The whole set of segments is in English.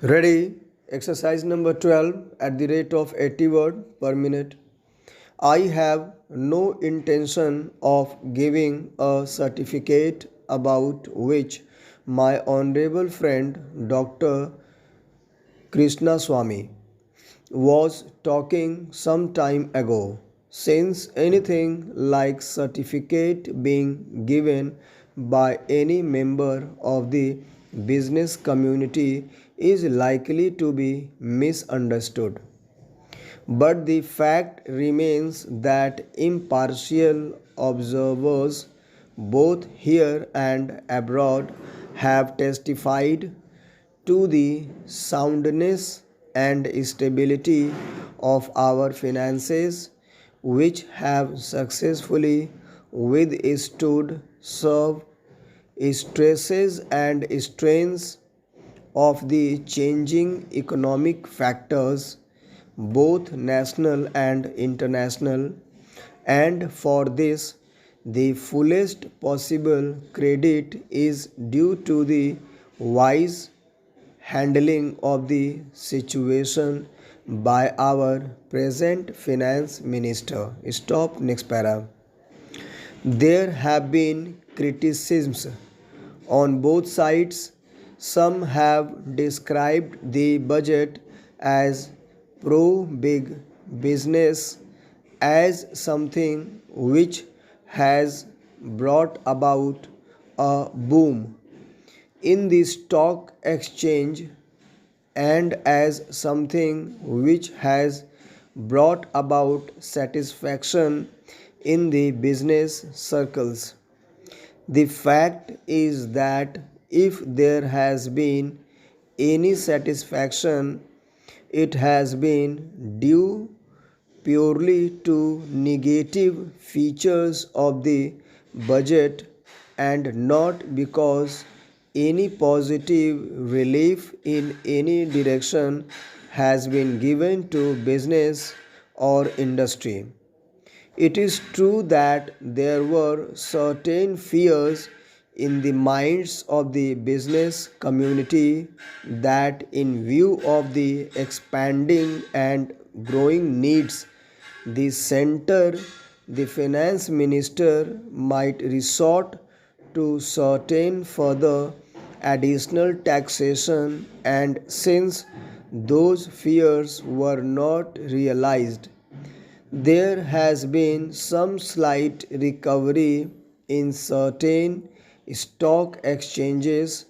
Ready? Exercise number 12 at the rate of 80 words per minute. I have no intention of giving a certificate about which my honorable friend Dr. Krishna Swami was talking some time ago. Since anything like certificate being given by any member of the business community is likely to be misunderstood. But the fact remains that impartial observers, both here and abroad, have testified to the soundness and stability of our finances, which have successfully withstood severe stresses and strains of the changing economic factors, both national and international, and for this the fullest possible credit is due to the wise handling of the situation by our present finance minister. Stop, next para. There have been criticisms on both sides. Some have described the budget as pro big business, as something which has brought about a boom in the stock exchange, and as something which has brought about satisfaction in the business circles. The fact is that if there has been any satisfaction, it has been due purely to negative features of the budget and not because any positive relief in any direction has been given to business or industry. It is true that there were certain fears in the minds of the business community that, in view of the expanding and growing needs, the center, the finance minister, might resort to certain further additional taxation, and since those fears were not realized, there has been some slight recovery in certain stock exchanges,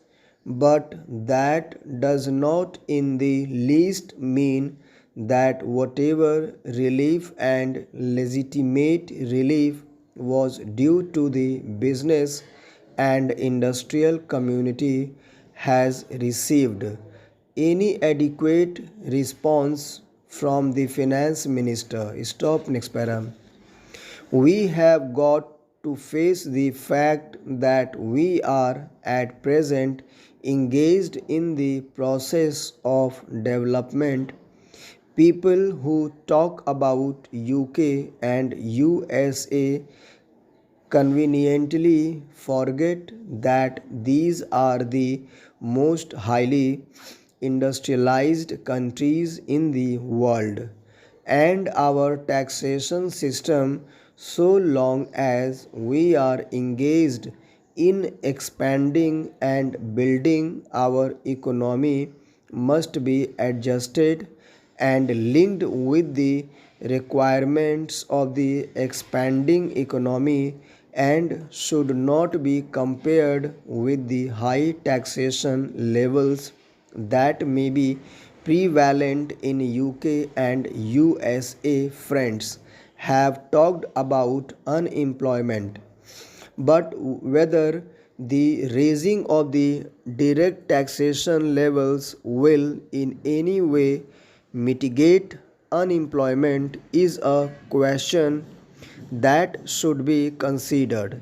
but that does not in the least mean that whatever relief and legitimate relief was due to the business and industrial community has received any adequate response from the finance minister. Stop, next para. We have got to face the fact that we are at present engaged in the process of development. People who talk about UK and USA conveniently forget that these are the most highly industrialized countries in the world, and our taxation system, so long as we are engaged in expanding and building our economy, must be adjusted and linked with the requirements of the expanding economy, and should not be compared with the high taxation levels that may be prevalent in UK and USA. Friends have talked about unemployment, but whether the raising of the direct taxation levels will in any way mitigate unemployment is a question that should be considered.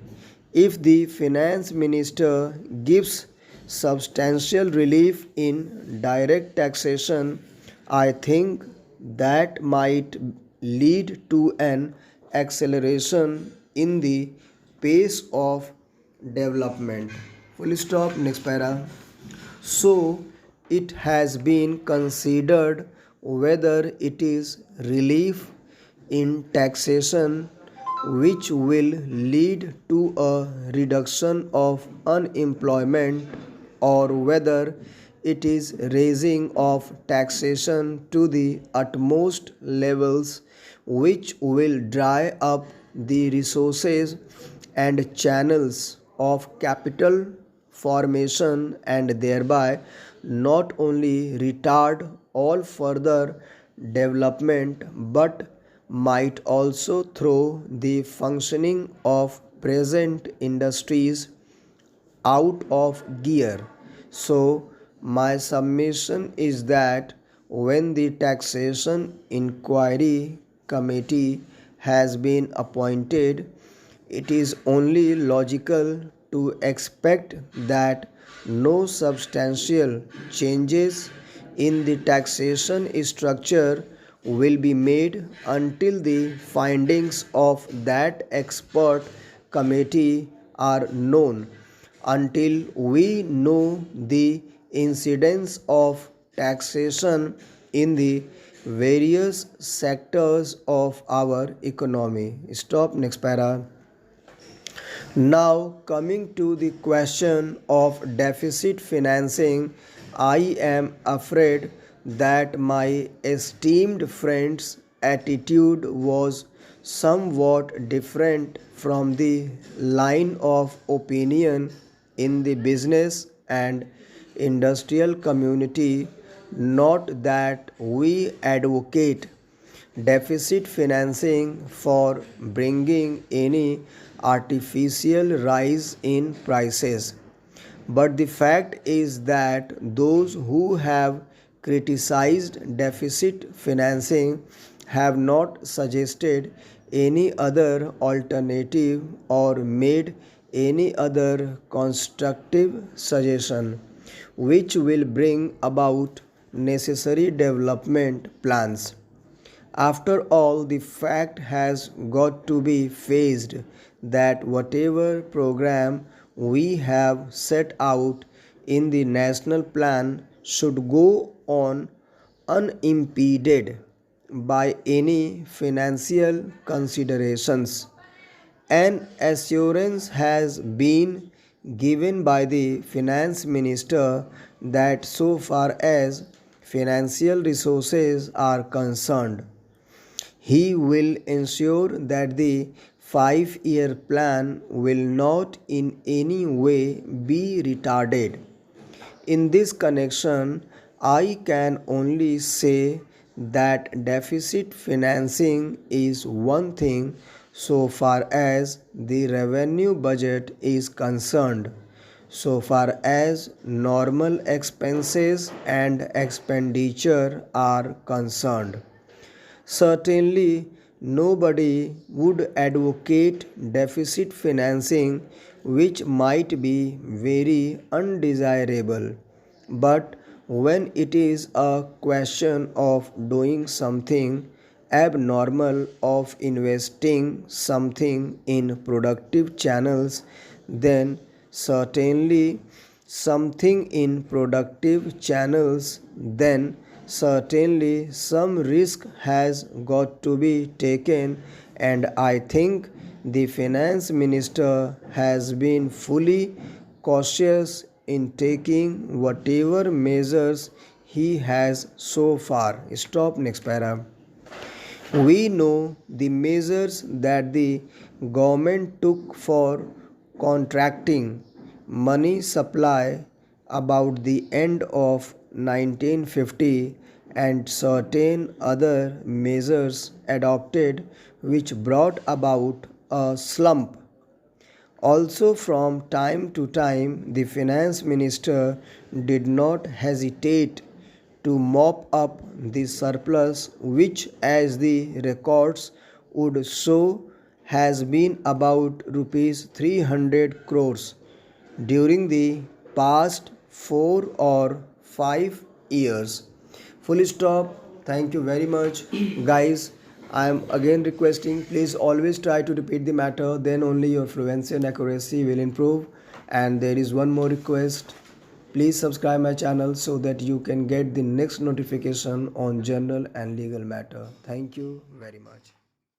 If the finance minister gives substantial relief in direct taxation, I think that might lead to an acceleration in the pace of development. Full stop, next para. So, it has been considered whether it is relief in taxation which will lead to a reduction of unemployment or whether it is raising of taxation to the utmost levels which will dry up the resources and channels of capital formation and thereby not only retard all further development but might also throw the functioning of present industries out of gear. So, my submission is that when the taxation inquiry committee has been appointed, it is only logical to expect that no substantial changes in the taxation structure will be made until the findings of that expert committee are known, until we know the incidence of taxation in the various sectors of our economy. Stop, next para. Now, coming to the question of deficit financing, I am afraid that my esteemed friend's attitude was somewhat different from the line of opinion in the business and industrial community. Not that we advocate deficit financing for bringing any artificial rise in prices. But the fact is that those who have criticized deficit financing have not suggested any other alternative or made any other constructive suggestion which will bring about necessary development plans. After all, the fact has got to be faced that whatever program we have set out in the national plan should go on unimpeded by any financial considerations. An assurance has been given by the finance minister that so far as financial resources are concerned, he will ensure that the 5-year plan will not in any way be retarded. In this connection, I can only say that deficit financing is one thing so far as the revenue budget is concerned. So far as normal expenses and expenditure are concerned, certainly, nobody would advocate deficit financing, which might be very undesirable. But when it is a question of doing something abnormal, of investing something in productive channels, then certainly something in productive channels, then certainly some risk has got to be taken, and I think the finance minister has been fully cautious in taking whatever measures he has so far. Stop, next para. We know the measures that the government took for contracting money supply about the end of 1950 and certain other measures adopted which brought about a slump. Also, from time to time, the finance minister did not hesitate to mop up the surplus, which, as the records would show, has been about rupees 300 crores during the past 4 or 5 years. Full stop. Thank you very much, guys. I am again requesting, please always try to repeat the matter, then only your fluency and accuracy will improve. And there is one more request. Please subscribe my channel so that you can get the next notification on general and legal matter. Thank you very much.